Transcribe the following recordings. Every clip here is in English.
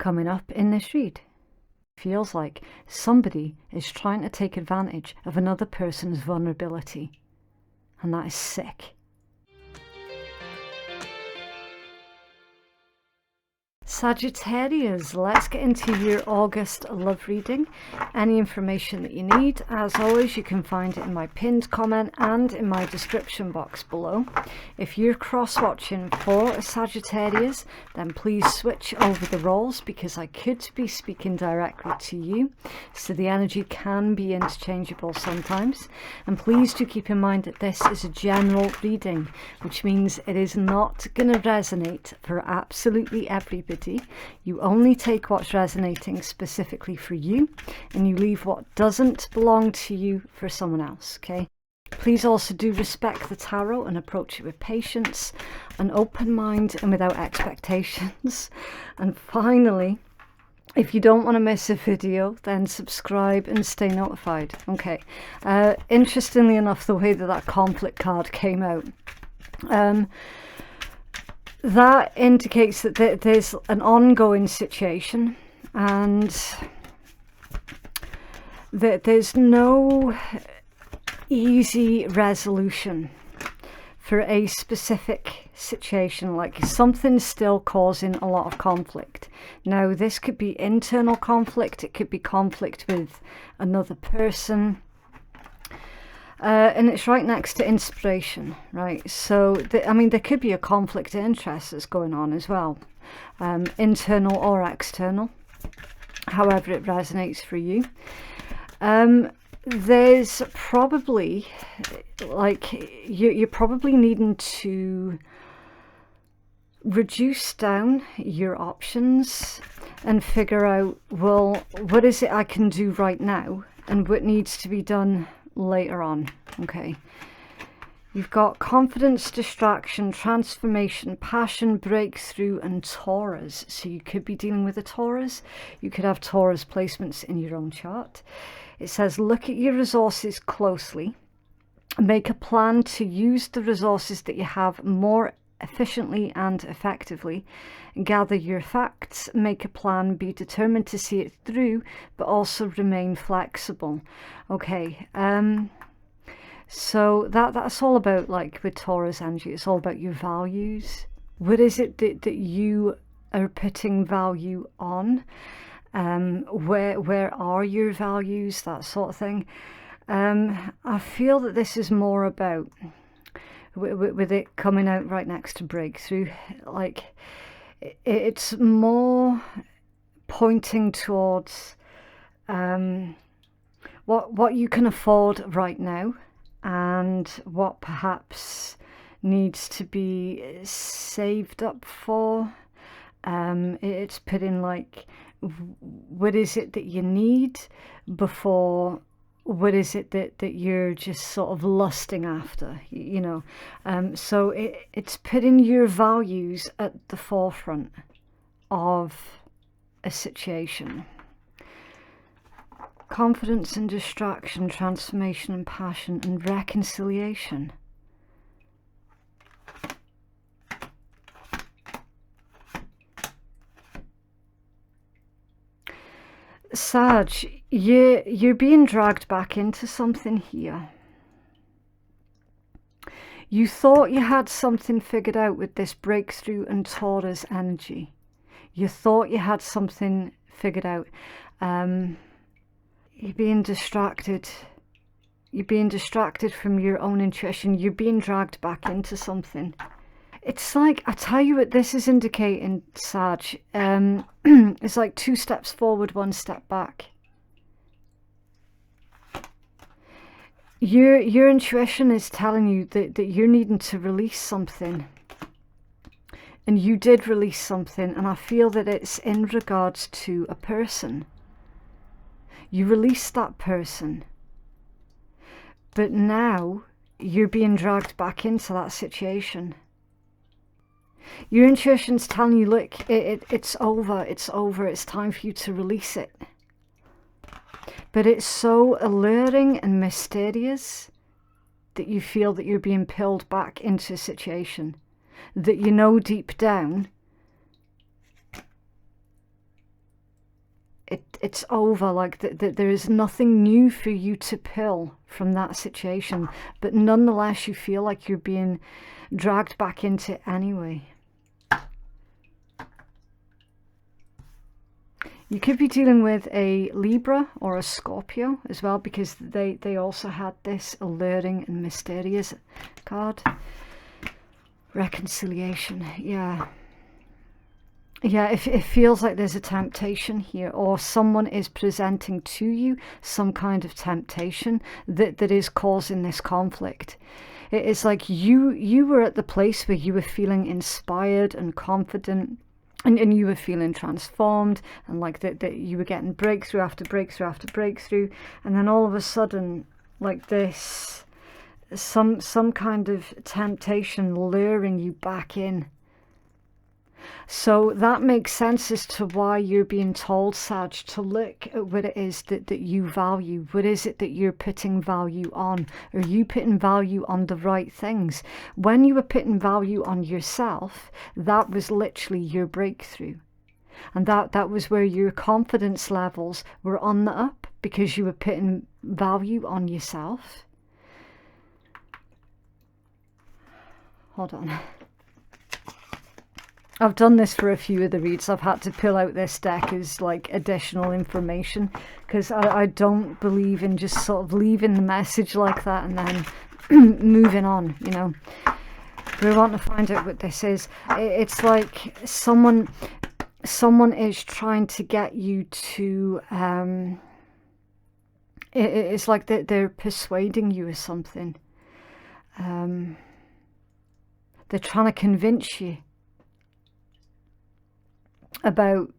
coming up in this read. Feels like somebody is trying to take advantage of another person's vulnerability, and that is sick. Sagittarius, let's get into your August love reading. Any information that you need, as always, you can find it in my pinned comment and in my description box below. If you're cross-watching for a Sagittarius, then please switch over the roles, because I could be speaking directly to you, so the energy can be interchangeable sometimes. And please do keep in mind that this is a general reading, which means it is not going to resonate for absolutely everybody. You only take what's resonating specifically for you, and you leave what doesn't belong to you for someone else, okay? Please also do respect the tarot and approach it with patience, an open mind, and without expectations. And finally, if you don't want to miss a video, then subscribe and stay notified. Okay, interestingly enough, the way that conflict card came out, that indicates that there's an ongoing situation, and that there's no easy resolution for a specific situation. Like, something's still causing a lot of conflict. Now, this could be internal conflict, it could be conflict with another person. And it's right next to inspiration, right? So, I mean, there could be a conflict of interest that's going on as well, internal or external, however it resonates for you. There's probably, like, you're probably needing to reduce down your options and figure out, well, what is it I can do right now, and what needs to be done later on. Okay, you've got confidence, distraction, transformation, passion, breakthrough, and Taurus. So you could be dealing with a Taurus. You could have Taurus placements in your own chart. It says, look at your resources closely, make a plan to use the resources that you have more efficiently and effectively, gather your facts, make a plan, be determined to see it through, but also remain flexible. Okay, so that's all about, like, with Taurus energy, it's all about your values. What is it that you are putting value on? Where are your values, that sort of thing. I feel that this is more about, with it coming out right next to breakthrough, like, it's more pointing towards what you can afford right now, and what perhaps needs to be saved up for. It's putting, like, what is it that you need before what is it that you're just sort of lusting after, you know. So it's putting your values at the forefront of a situation. Confidence and distraction, transformation and passion, and reconciliation. Sag, you're being dragged back into something here. You thought you had something figured out with this breakthrough and Taurus energy. You thought you had something figured out. You're being distracted. You're being distracted from your own intuition. You're being dragged back into something. It's like, I tell you what this is indicating, Sag. It's like 2 steps forward, 1 step back. Your intuition is telling you that you're needing to release something. And you did release something, and I feel that it's in regards to a person. You released that person. But now you're being dragged back into that situation. Your intuition's telling you, look, it's over, it's over, it's time for you to release it. But it's so alluring and mysterious that you feel that you're being pulled back into a situation that you know deep down it's over. Like there is nothing new for you to pull from that situation, but nonetheless you feel like you're being dragged back into it anyway. You could be dealing with a Libra or a Scorpio as well, because they also had this alluring and mysterious card. Reconciliation, yeah. Yeah, it feels like there's a temptation here, or someone is presenting to you some kind of temptation that is causing this conflict. It is like you were at the place where you were feeling inspired and confident, and you were feeling transformed, and like that you were getting breakthrough after breakthrough after breakthrough, and then all of a sudden, like this, some kind of temptation luring you back in. So that makes sense as to why you're being told, Sag, to look at what it is that you value. What is it that you're putting value on? Are you putting value on the right things? When you were putting value on yourself, that was literally your breakthrough. And that was where your confidence levels were on the up, because you were putting value on yourself. Hold on. I've done this for a few of the reads. I've had to pull out this deck as like additional information, because I don't believe in just sort of leaving the message like that and then moving on, you know. We want to find out what this is. It's like someone is trying to get you to it's like they're persuading you of something. They're trying to convince you about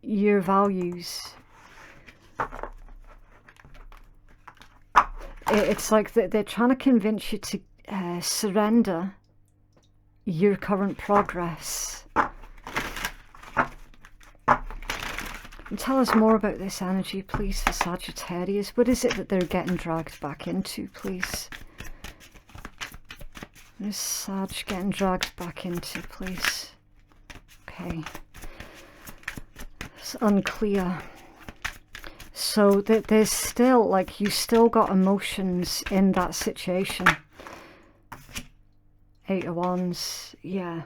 your values. It's like they're trying to convince you to surrender your current progress. And tell us more about this energy, please, for Sagittarius. What is it that they're getting dragged back into, please? What is Sag getting dragged back into, please? Okay. It's unclear. So that there's still, like, you still got emotions in that situation. 8 of Wands, yeah.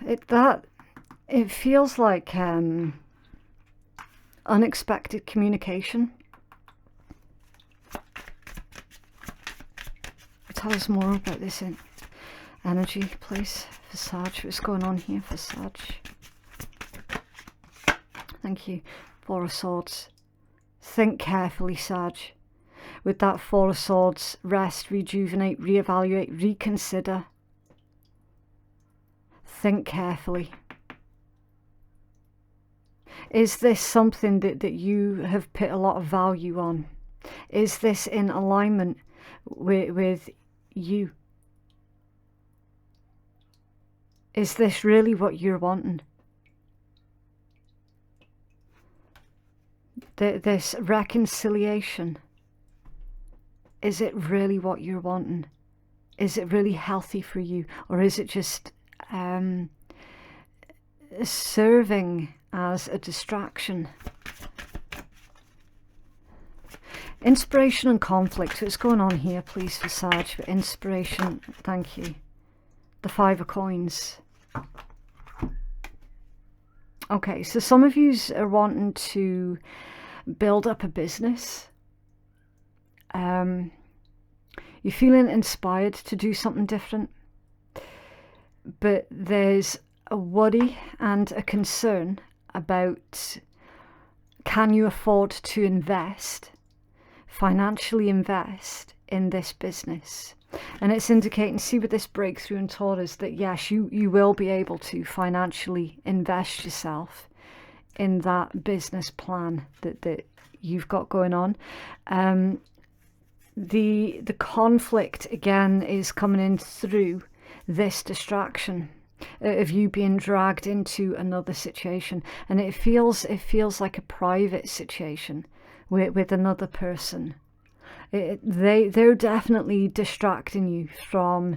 It feels like unexpected communication. Tell us more about this energy, please, for Sag. What's going on here for Sag? Thank you. 4 of Swords. Think carefully, Sag. With that 4 of Swords, rest, rejuvenate, reevaluate, reconsider. Think carefully. Is this something that you have put a lot of value on? Is this in alignment with you? Is this really what you're wanting? This reconciliation, is it really what you're wanting? Is it really healthy for you? Or is it just serving as a distraction? Inspiration and conflict. What's going on here, please, for Sag? For inspiration, thank you. The 5 of Coins. Okay, so some of you are wanting to build up a business. You're feeling inspired to do something different, but there's a worry and a concern about, can you afford to financially invest in this business? And it's indicating, see with this breakthrough in Taurus, that yes, you will be able to financially invest yourself in that business plan that you've got going on. The conflict again is coming in through this distraction of you being dragged into another situation, and it feels like a private situation with another person. They're definitely distracting you from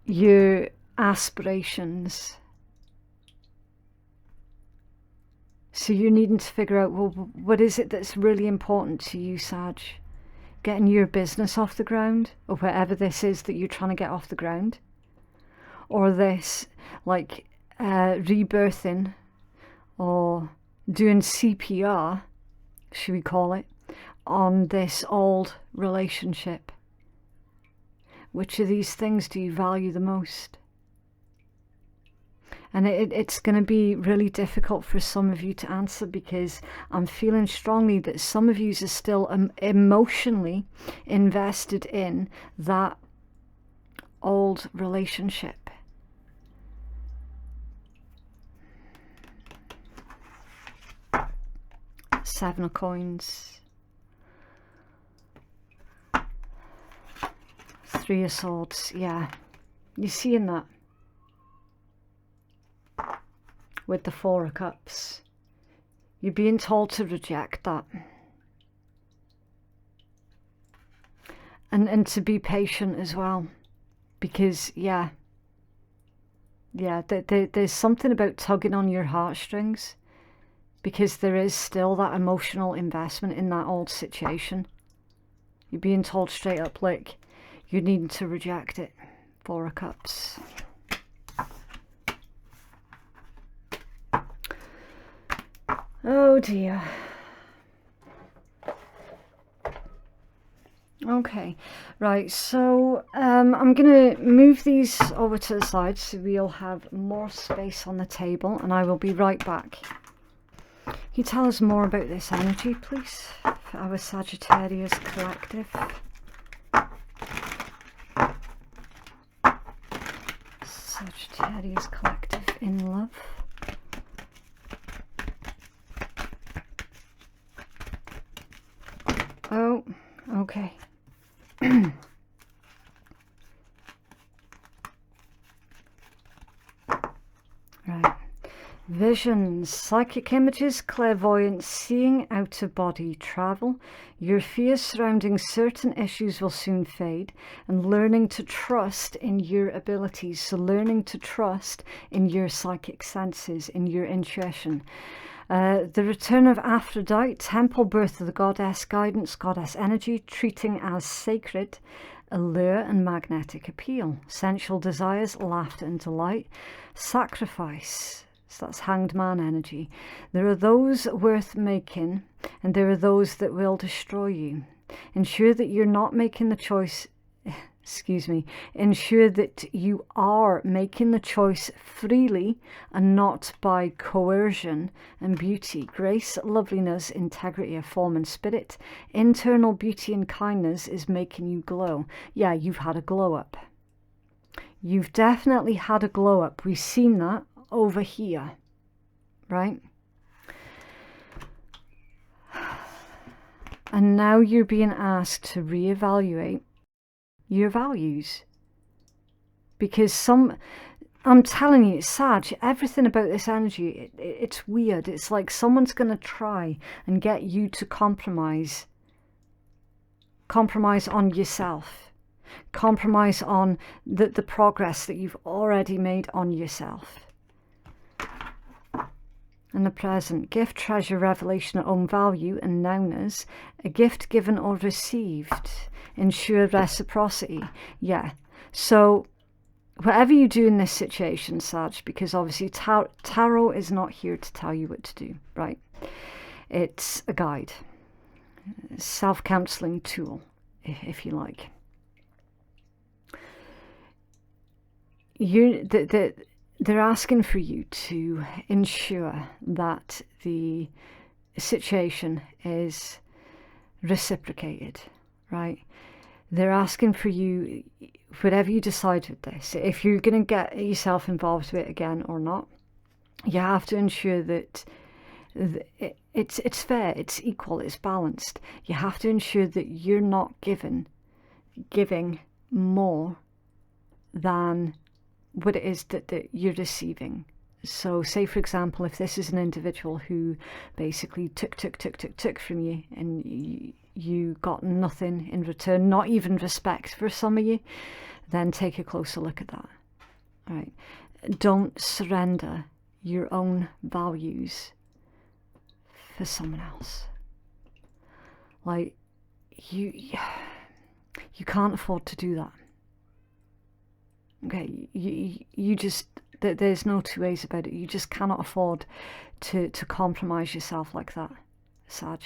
your aspirations. So you're needing to figure out, well, what is it that's really important to you, Sag? Getting your business off the ground, or whatever this is that you're trying to get off the ground, or this, like, rebirthing, or doing CPR, should we call it, on this old relationship. Which of these things do you value the most? And it's going to be really difficult for some of you to answer, because I'm feeling strongly that some of you are still emotionally invested in that old relationship. Seven of Coins. Three of Swords. Yeah. You're seeing that? With the Four of Cups. You're being told to reject that. And to be patient as well. Because, yeah, there's something about tugging on your heartstrings. Because there is still that emotional investment in that old situation. You're being told straight up, like, you're needing to reject it. Four of Cups. Oh dear. Okay, right, so I'm going to move these over to the side so we'll have more space on the table, and I will be right back. Can you tell us more about this energy, please, for our Sagittarius collective? Sagittarius collective in love. Oh, okay. Right. Visions, psychic images, clairvoyance, seeing out of body, travel. Your fears surrounding certain issues will soon fade, and learning to trust in your abilities. So learning to trust in your psychic senses, in your intuition. The return of Aphrodite, temple, birth of the goddess, guidance, goddess energy, treating as sacred, allure and magnetic appeal, sensual desires, laughter and delight, sacrifice. So that's Hanged Man energy. There are those worth making, and there are those that will destroy you. Ensure that you're not making the choice. Ensure that you are making the choice freely and not by coercion and beauty. Grace, loveliness, integrity of form and spirit. Internal beauty and kindness is making you glow. Yeah, you've had a glow up. You've definitely had a glow up. We've seen that over here, right? And now you're being asked to reevaluate your values, because I'm telling you, it's sad. Everything about this energy, it's weird. It's like someone's going to try and get you to compromise on yourself, compromise on the progress that you've already made on yourself. In the present, gift, treasure, revelation of own value and nowness, a gift given or received, ensure reciprocity. Yeah, so whatever you do in this situation, Sag, because obviously tarot is not here to tell you what to do, right? It's a guide, self-counseling tool, if you like. They're asking for you to ensure that the situation is reciprocated, right? They're asking for you, whatever you decide with this, if you're going to get yourself involved with it again or not, you have to ensure that it's fair, it's equal, it's balanced. You have to ensure that you're not giving more than what it is that you're receiving. So say, for example, if this is an individual who basically took from you, and you got nothing in return, not even respect for some of you, then take a closer look at that. right? Don't surrender your own values for someone else. Like, you can't afford to do that. Okay, you just, there's no two ways about it. You just cannot afford to compromise yourself like that, Sag.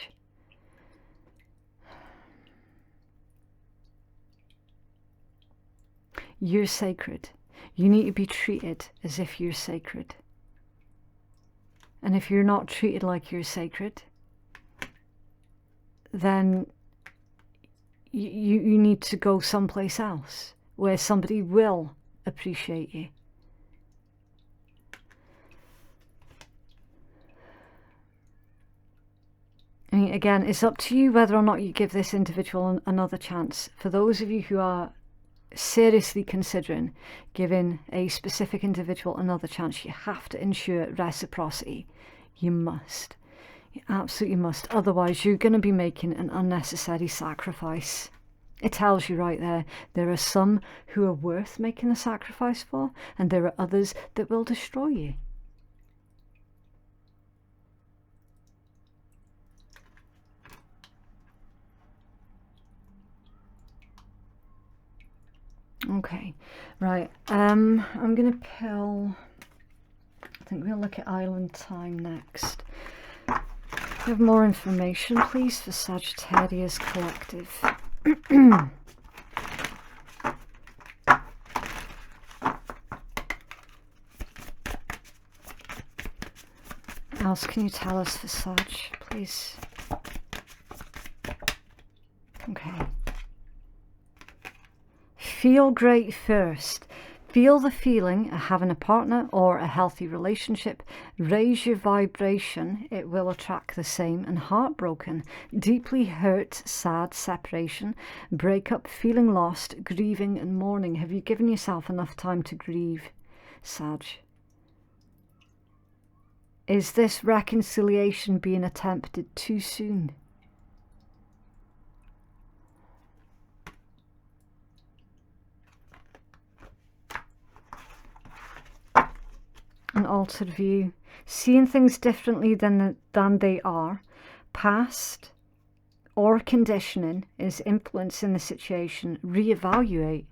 You're sacred. You need to be treated as if you're sacred. And if you're not treated like you're sacred, then you need to go someplace else where somebody will appreciate you. I mean, again, it's up to you whether or not you give this individual another chance. For those of you who are seriously considering giving a specific individual another chance, you have to ensure reciprocity. You must. You absolutely must. Otherwise, you're going to be making an unnecessary sacrifice. It tells you right there. There are some who are worth making a sacrifice for, and there are others that will destroy you. Okay, right. I'm going to pull, I think we'll look at Island Time next. We have more information, please, for Sagittarius Collective. What else can you tell us for Sag, please? Okay. Feel great first. Feel the feeling of having a partner or a healthy relationship. Raise your vibration. It will attract the same. And heartbroken, deeply hurt, sad, separation, breakup, feeling lost, grieving and mourning. Have you given yourself enough time to grieve, Sag? Is this reconciliation being attempted too soon? An altered view, seeing things differently than they are. Past or conditioning is influencing the situation. Reevaluate.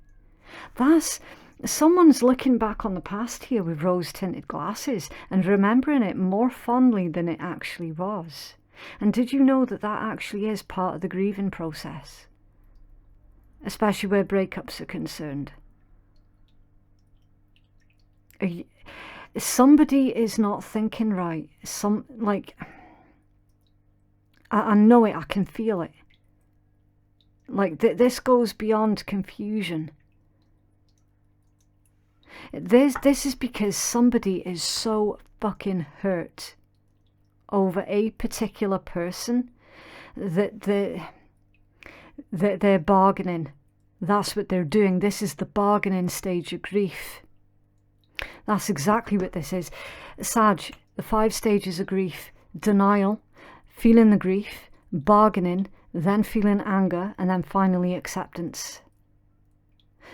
That's, someone's looking back on the past here with rose-tinted glasses and remembering it more fondly than it actually was. And did you know that that actually is part of the grieving process? Especially where breakups are concerned. Somebody is not thinking right. I know it, I can feel it. Like, this goes beyond confusion. This is because somebody is so fucking hurt over a particular person that they're bargaining. That's what they're doing. This is the bargaining stage of grief. That's exactly what this is. Sag, the 5 stages of grief: denial, feeling the grief, bargaining, then feeling anger, and then finally acceptance.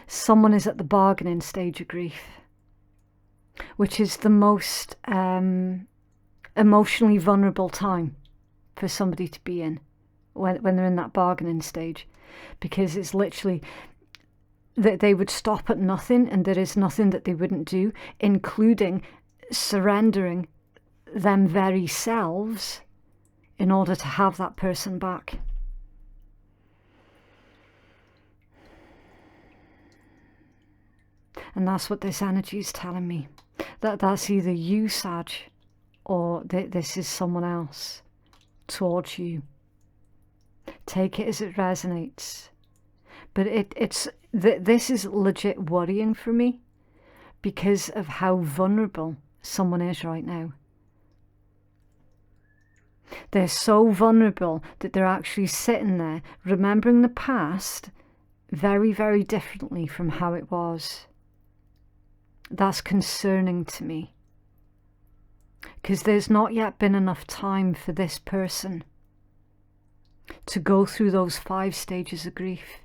Someone is at the bargaining stage of grief, which is the most emotionally vulnerable time for somebody to be in when they're in that bargaining stage, because it's literally that they would stop at nothing, and there is nothing that they wouldn't do, including surrendering them very selves in order to have that person back. And that's what this energy is telling me. That's either you, Sag, or this is someone else towards you. Take it as it resonates. But this is legit worrying for me because of how vulnerable someone is right now. They're so vulnerable that they're actually sitting there remembering the past very, very differently from how it was. That's concerning to me, because there's not yet been enough time for this person to go through those 5 stages of grief.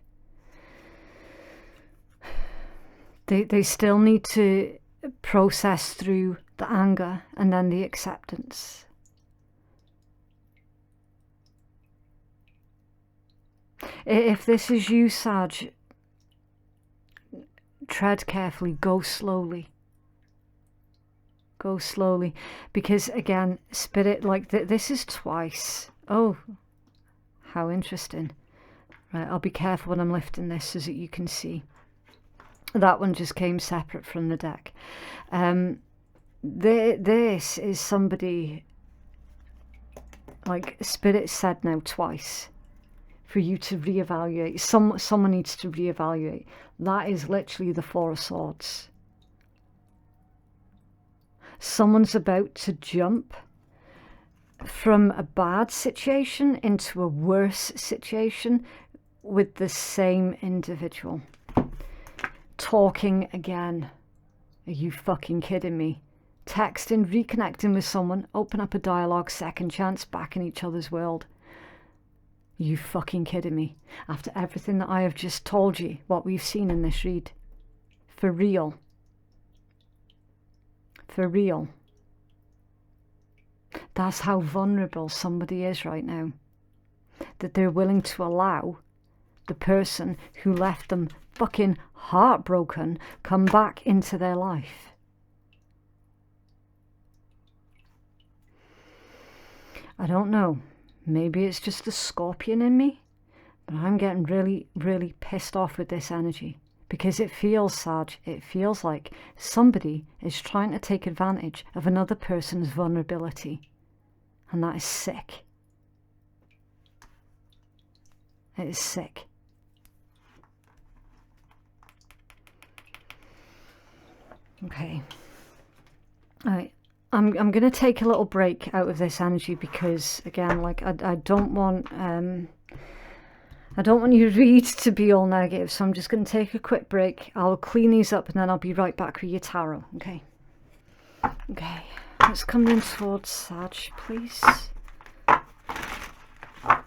They still need to process through the anger and then the acceptance. If this is you, Sag, tread carefully, go slowly. Go slowly, because again, Spirit, like this is twice. Oh, how interesting. Right, I'll be careful when I'm lifting this so that you can see. That one just came separate from the deck. This is somebody, like Spirit said now twice, for you to reevaluate. Someone needs to reevaluate. That is literally the Four of Swords. Someone's about to jump from a bad situation into a worse situation with the same individual. Talking again. Are you fucking kidding me? Texting, reconnecting with someone, open up a dialogue, second chance, back in each other's world. Are you fucking kidding me? After everything that I have just told you, what we've seen in this read. For real. For real. That's how vulnerable somebody is right now. That they're willing to allow the person who left them fucking heartbroken come back into their life. I don't know. Maybe it's just the Scorpion in me, but I'm getting really, really pissed off with this energy. Because it feels, Sag, it feels like somebody is trying to take advantage of another person's vulnerability. And that is sick. It is sick. Okay. Alright. I'm going to take a little break out of this energy because, again, like, I don't want your read to be all negative, so I'm just going to take a quick break. I'll clean these up and then I'll be right back with your tarot, okay? Okay, let's come in towards Sag, please. I'll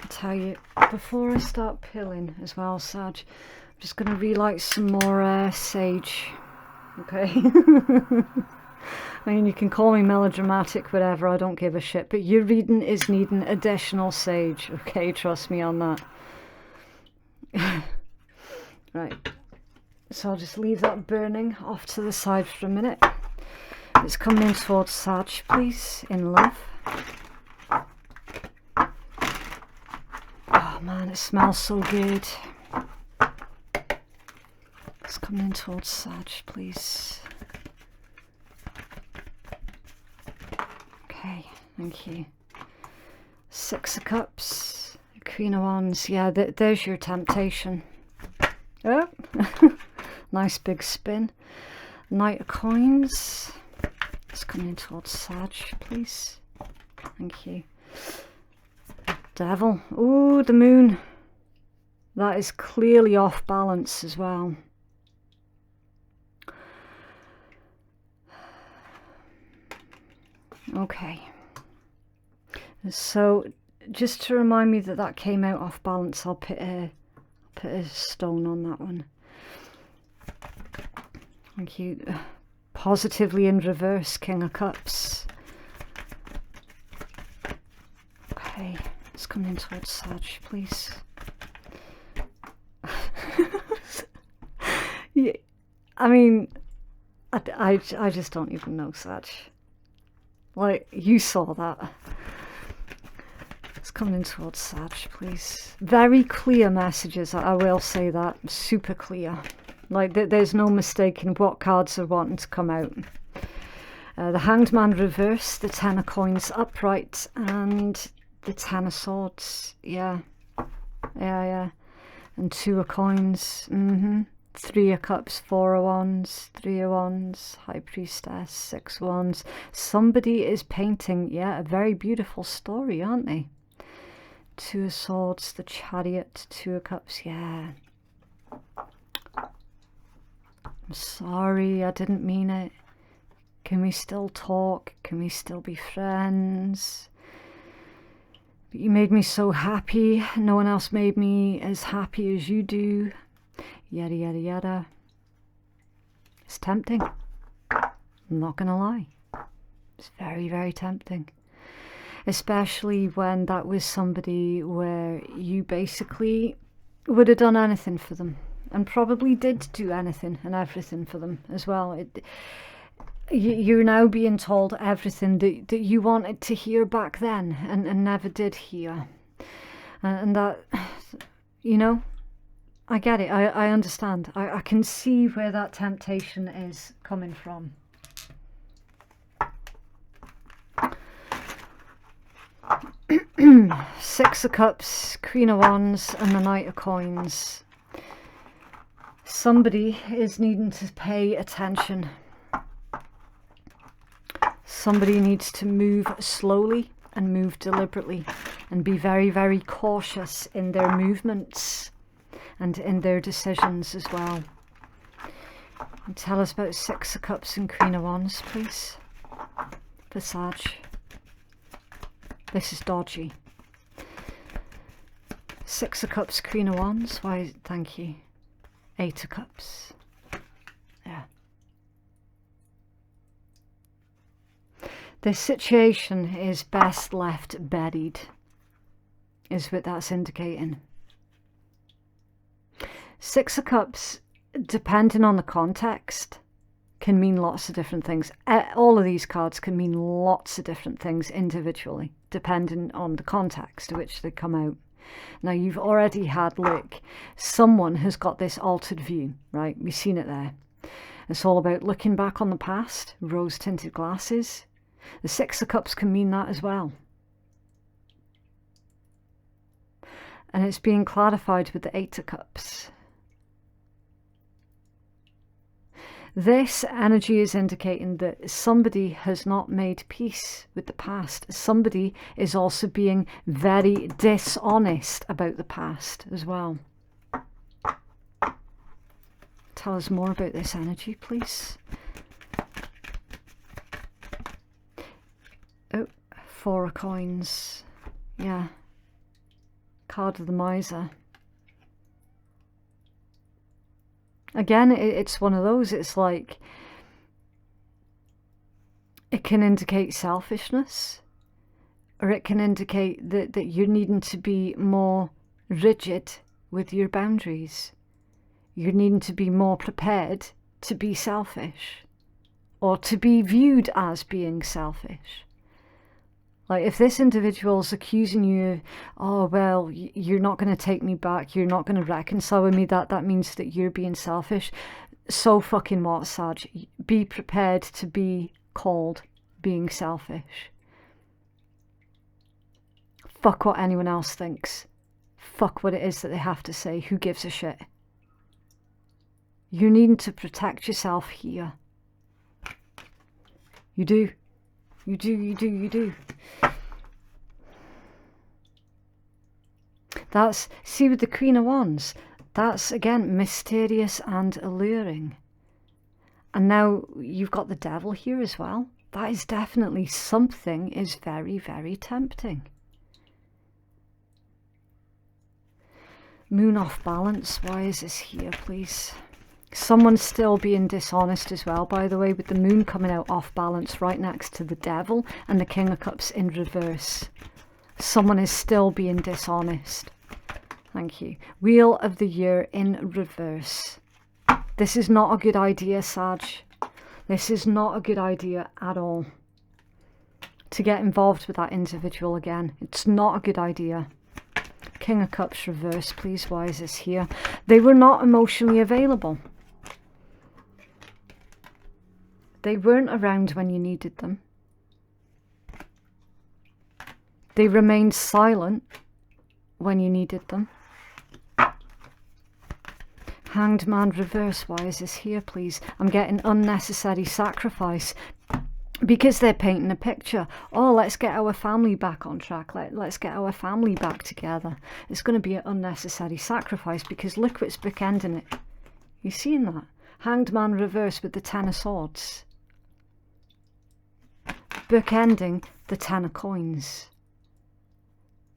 tell you, before I start pilling as well, Sag, I'm just going to relight some more sage, okay? I mean, you can call me melodramatic, whatever, I don't give a shit, but your reading is needing additional sage, okay? Trust me on that. Right, so I'll just leave that burning off to the side for a minute. It's coming in towards Sag, please, in love. Oh man, it smells so good. It's coming in towards Sag, please. Okay, thank you. Six of Cups, Queen of Wands. Yeah, there's your temptation. Oh, nice big spin. Knight of Coins. It's coming towards Sag, please. Thank you. Devil. Ooh, the Moon. That is clearly off balance as well. Okay, so just to remind me that came out off balance, I'll put a stone on that one. Thank you. Positively in reverse, King of Cups. Okay, let's come in towards Sag, please. Yeah, I mean, I just don't even know, Sag. Like, you saw that. It's coming in towards Sag, please. Very clear messages, I will say that. Super clear. Like, there's no mistaking what cards are wanting to come out. The Hanged Man reverse, the Ten of Coins upright, and the Ten of Swords. Yeah. Yeah. And Two of Coins. Three of Cups, Four of Wands, Three of Wands, High Priestess, Six of Wands. Somebody is painting, yeah, a very beautiful story, aren't they? Two of Swords, the Chariot, Two of Cups, yeah. I'm sorry, I didn't mean it. Can we still talk? Can we still be friends? But you made me so happy. No one else made me as happy as you do. Yada, yada, yada. It's tempting. I'm not going to lie. It's very, very tempting. Especially when that was somebody where you basically would have done anything for them. And probably did do anything and everything for them as well. You're now being told everything that you wanted to hear back then and never did hear. And that, you know, I get it. I understand. I can see where that temptation is coming from. Six of Cups, Queen of Wands, and the Knight of Coins. Somebody is needing to pay attention. Somebody needs to move slowly and move deliberately and be very, very cautious in their movements and in their decisions as well. And tell us about Six of Cups and Queen of Wands, please. For Sag. This is dodgy. Six of Cups, Queen of Wands. Why, thank you. Eight of Cups. Yeah. This situation is best left buried, is what that's indicating. Six of Cups, depending on the context, can mean lots of different things. All of these cards can mean lots of different things individually, depending on the context to which they come out. Now, you've already had, look, someone has got this altered view, right? We've seen it there. It's all about looking back on the past, rose-tinted glasses. The Six of Cups can mean that as well. And it's being clarified with the Eight of Cups. This energy is indicating that somebody has not made peace with the past. Somebody is also being very dishonest about the past as well. Tell us more about this energy, please. Oh, Four of Coins. Yeah. Card of the Miser. Again, it's one of those, it's like, it can indicate selfishness, or it can indicate that you're needing to be more rigid with your boundaries. You're needing to be more prepared to be selfish, or to be viewed as being selfish. Like, if this individual's accusing you, oh, well, you're not going to take me back, you're not going to reconcile with me, that means that you're being selfish. So fucking what, Sag? Be prepared to be called being selfish. Fuck what anyone else thinks. Fuck what it is that they have to say. Who gives a shit? You're needing to protect yourself here. You do. You do, you do, you do. That's, see, with the Queen of Wands, that's, again, mysterious and alluring. And now you've got the Devil here as well. That is definitely something is very, very tempting. Moon off balance. Why is this here, please? Someone's still being dishonest as well, by the way, with the Moon coming out off balance right next to the Devil and the King of Cups in reverse. Someone is still being dishonest. Thank you. Wheel of the Year in reverse. This is not a good idea, Sag. This is not a good idea at all. To get involved with that individual again. It's not a good idea. King of Cups reverse, please. Why is this here? They were not emotionally available. They weren't around when you needed them. They remained silent when you needed them. Hanged Man reverse. Why is this here, please? I'm getting unnecessary sacrifice. Because they're painting a picture. Oh, let's get our family back on track. Let's get our family back together. It's going to be an unnecessary sacrifice because look what's bookending it. You seeing that? Hanged Man reverse with the Ten of Swords. Bookending the Ten of Coins.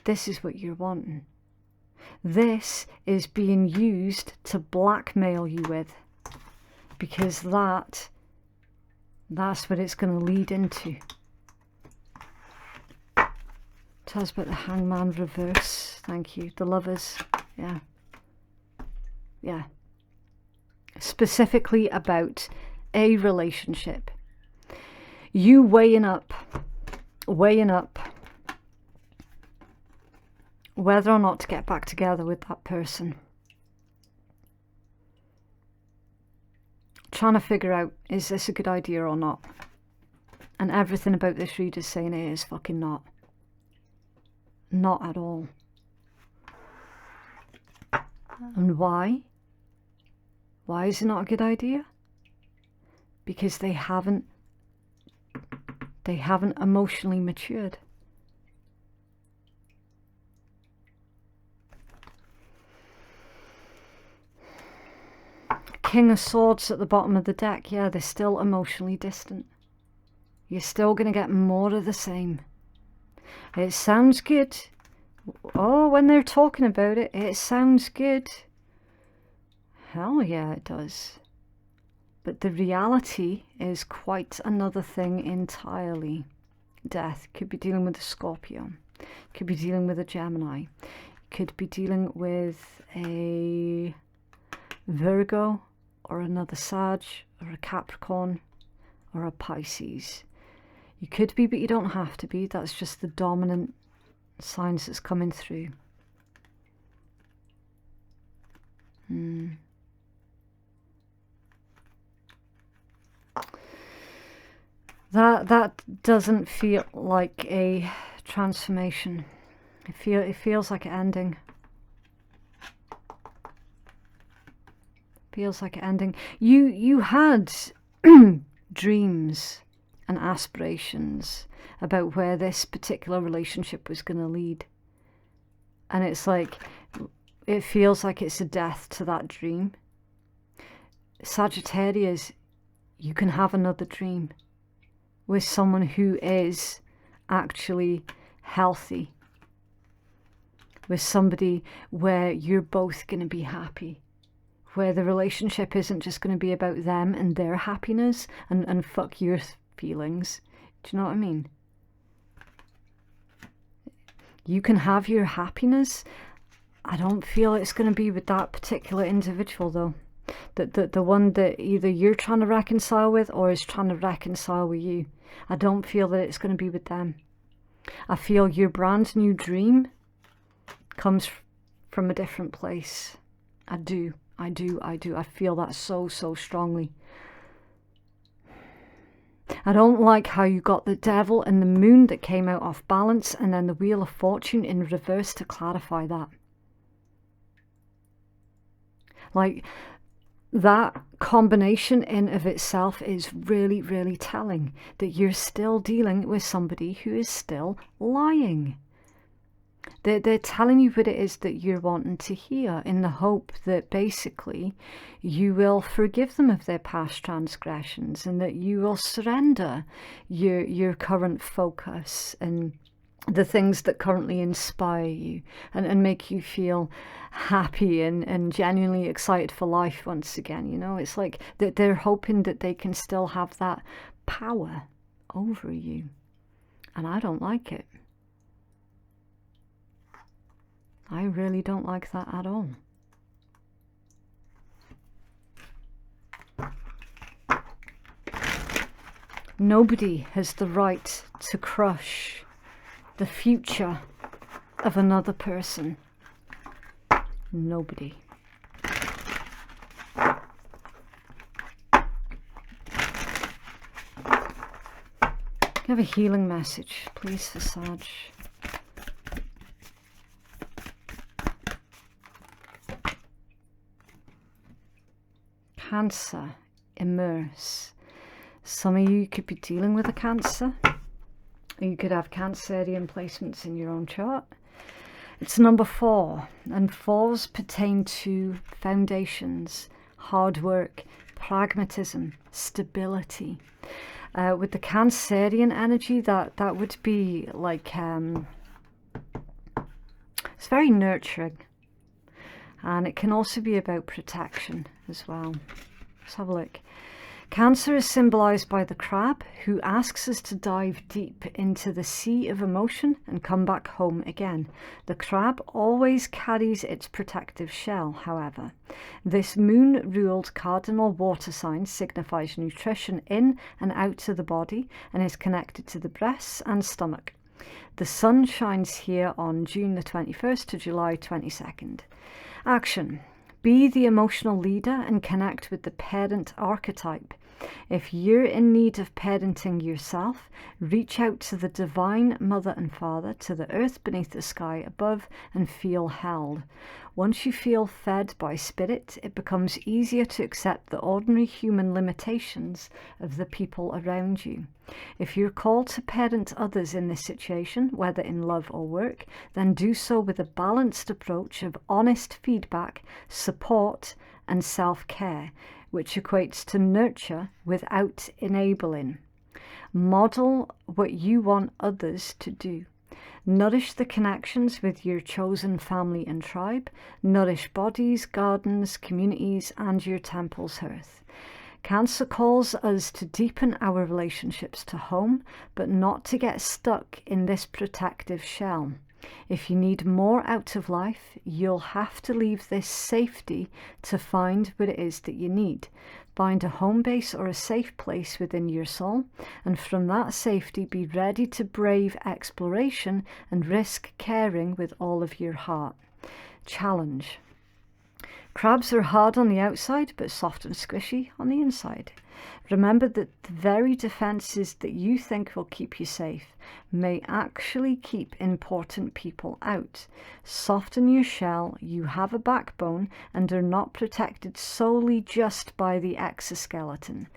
This is what you're wanting. This is being used to blackmail you with. because that's what it's going to lead into. Tell us about the Hangman reverse. Thank you. The Lovers. Yeah. Yeah. Specifically about a relationship. You weighing up whether or not to get back together with that person. Trying to figure out, is this a good idea or not? And everything about this read is saying it is fucking not. Not at all. And why? Why is it not a good idea? Because they haven't emotionally matured. King of Swords at the bottom of the deck. Yeah, they're still emotionally distant. You're still going to get more of the same. It sounds good. Oh, when they're talking about it, it sounds good. Hell yeah, it does. But the reality is quite another thing entirely. Death. Could be dealing with a Scorpio. Could be dealing with a Gemini. Could be dealing with a Virgo, or another Sag, or a Capricorn, or a Pisces. You could be, but you don't have to be. That's just the dominant signs that's coming through. That doesn't feel like a transformation. It feels like an ending. Feels like an ending. You had dreams and aspirations about where this particular relationship was going to lead. And it's like, it feels like it's a death to that dream. Sagittarius, you can have another dream with someone who is actually healthy. With somebody where you're both going to be happy. Where the relationship isn't just going to be about them and their happiness and fuck your feelings. Do you know what I mean? You can have your happiness. I don't feel it's going to be with that particular individual though. The one that either you're trying to reconcile with or is trying to reconcile with you. I don't feel that it's going to be with them. I feel your brand new dream comes from a different place. I do. I feel that so strongly. I don't like how you got the Devil and the Moon that came out off balance and then the Wheel of Fortune in reverse to clarify that. Like, that combination in of itself is really telling that you're still dealing with somebody who is still lying. They're telling you what it is that you're wanting to hear in the hope that basically you will forgive them of their past transgressions and that you will surrender your current focus and the things that currently inspire you and make you feel happy and genuinely excited for life once again. You know, it's like that they're hoping that they can still have that power over you. And I don't like it. I really don't like that at all. Nobody has the right to crush the future of another person. Nobody. Have a healing message, please, for Sag. Cancer, immerse. Some of you could be dealing with a Cancer. You could have Cancerian placements in your own chart. It's number 4, and 4s pertain to foundations, hard work, pragmatism, stability. With the Cancerian energy, that would be like, it's very nurturing. And it can also be about protection as well. Let's have a look. Cancer is symbolized by the crab, who asks us to dive deep into the sea of emotion and come back home again. The crab always carries its protective shell, however. This moon-ruled cardinal water sign signifies nutrition in and out of the body and is connected to the breasts and stomach. The sun shines here on June the 21st to July 22nd. Action. Be the emotional leader and connect with the parent archetype. If you're in need of parenting yourself, reach out to the divine mother and father, to the earth beneath the sky above, and feel held. Once you feel fed by spirit, it becomes easier to accept the ordinary human limitations of the people around you. If you're called to parent others in this situation, whether in love or work, then do so with a balanced approach of honest feedback, support, and self-care, which equates to nurture without enabling. Model what you want others to do. Nourish the connections with your chosen family and tribe. Nourish bodies, gardens, communities, and your temple's hearth. Cancer calls us to deepen our relationships to home, but not to get stuck in this protective shell. If you need more out of life, you'll have to leave this safety to find what it is that you need. Find a home base or a safe place within your soul, and from that safety be ready to brave exploration and risk caring with all of your heart. Challenge. Crabs are hard on the outside, but soft and squishy on the inside. Remember that the very defenses that you think will keep you safe may actually keep important people out. Soften your shell, you have a backbone and are not protected solely just by the exoskeleton.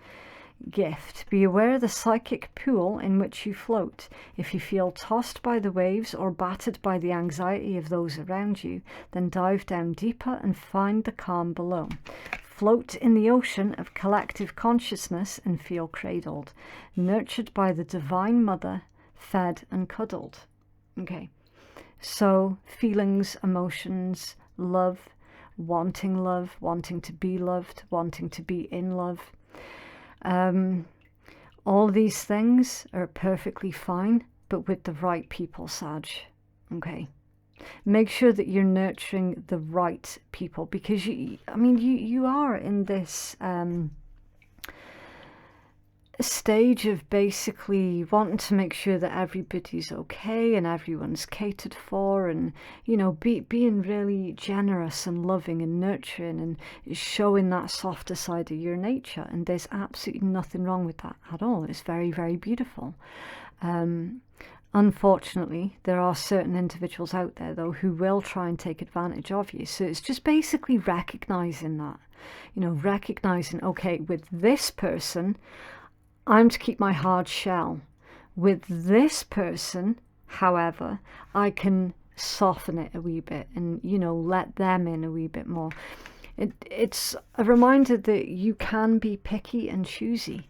Gift. Be aware of the psychic pool in which you float. If you feel tossed by the waves or battered by the anxiety of those around you, then dive down deeper and find the calm below. Float in the ocean of collective consciousness and feel cradled, nurtured by the Divine Mother, fed and cuddled. Okay, so feelings, emotions, love, wanting to be loved, wanting to be in love. All these things are perfectly fine, but with the right people, Sag. Okay. Make sure that you're nurturing the right people, because you are in this stage of basically wanting to make sure that everybody's okay and everyone's catered for, and being really generous and loving and nurturing and showing that softer side of your nature. And there's absolutely nothing wrong with that at all. It's very, very beautiful. Unfortunately, there are certain individuals out there, though, who will try and take advantage of you. So it's just basically recognizing that, recognizing, okay, with this person, I'm to keep my hard shell. With this person, however, I can soften it a wee bit and, let them in a wee bit more. It's a reminder that you can be picky and choosy,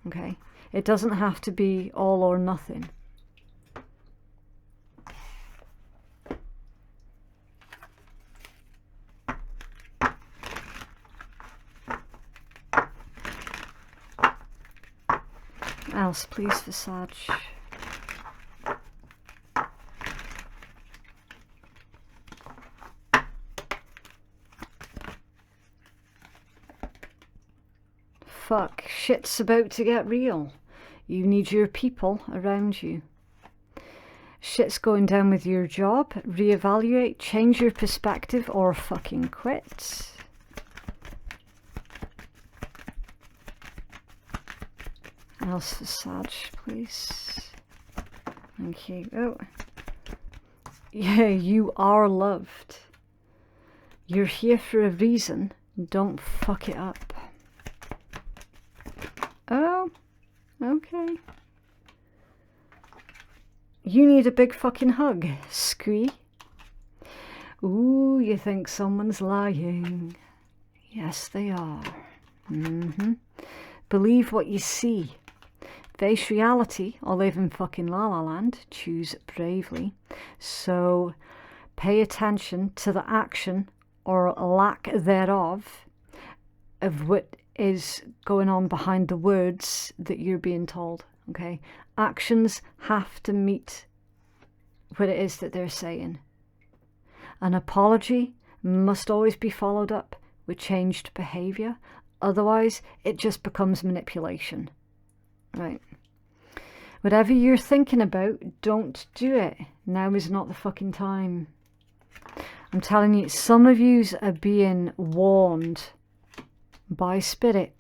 okay? It doesn't have to be all or nothing. Else, please, for Sag. Fuck, shit's about to get real. You need your people around you. Shit's going down with your job. Reevaluate, change your perspective, or fucking quit. Else for Sag, please. Thank you. Oh. Yeah, you are loved. You're here for a reason. Don't fuck it up. Oh, okay. You need a big fucking hug, Squee. Ooh, you think someone's lying. Yes, they are. Believe what you see. Face reality or live in fucking La La Land. Choose bravely. So pay attention to the action or lack thereof of what is going on behind the words that you're being told, okay? Actions have to meet what it is that they're saying. An apology must always be followed up with changed behavior. Otherwise, it just becomes manipulation, right? Whatever you're thinking about, don't do it. Now is not the fucking time. I'm telling you, some of yous are being warned by Spirit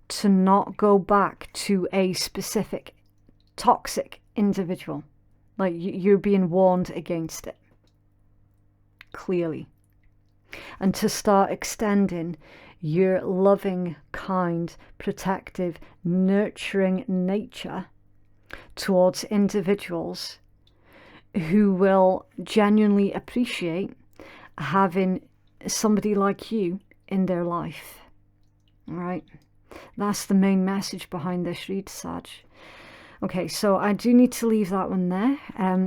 to not go back to a specific toxic individual. Like, you're being warned against it. Clearly. And to start extending your loving, kind, protective, nurturing nature towards individuals who will genuinely appreciate having somebody like you in their life. All right? That's the main message behind this read, Sag. Okay, so I do need to leave that one there.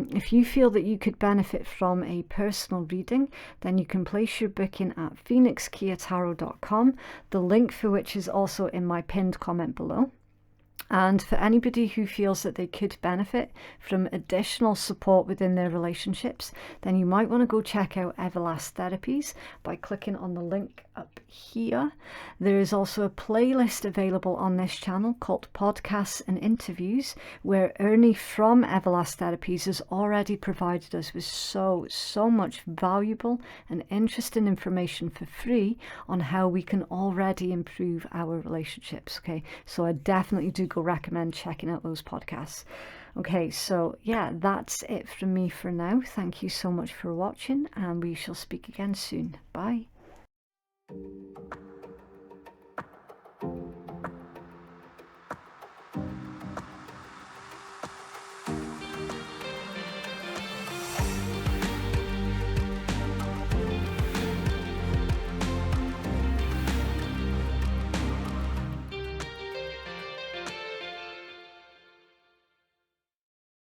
If you feel that you could benefit from a personal reading, then you can place your booking at phoenixkiatarot.com, the link for which is also in my pinned comment below. And for anybody who feels that they could benefit from additional support within their relationships, then you might want to go check out Everlast Therapies by clicking on the link up here. There is also a playlist available on this channel called Podcasts and Interviews, where Ernie from Everlast Therapies has already provided us with so much valuable and interesting information for free on how we can already improve our relationships. Okay, so I definitely do recommend checking out those podcasts. Okay, so yeah, that's it from me for now. Thank you so much for watching, and we shall speak again soon. Bye.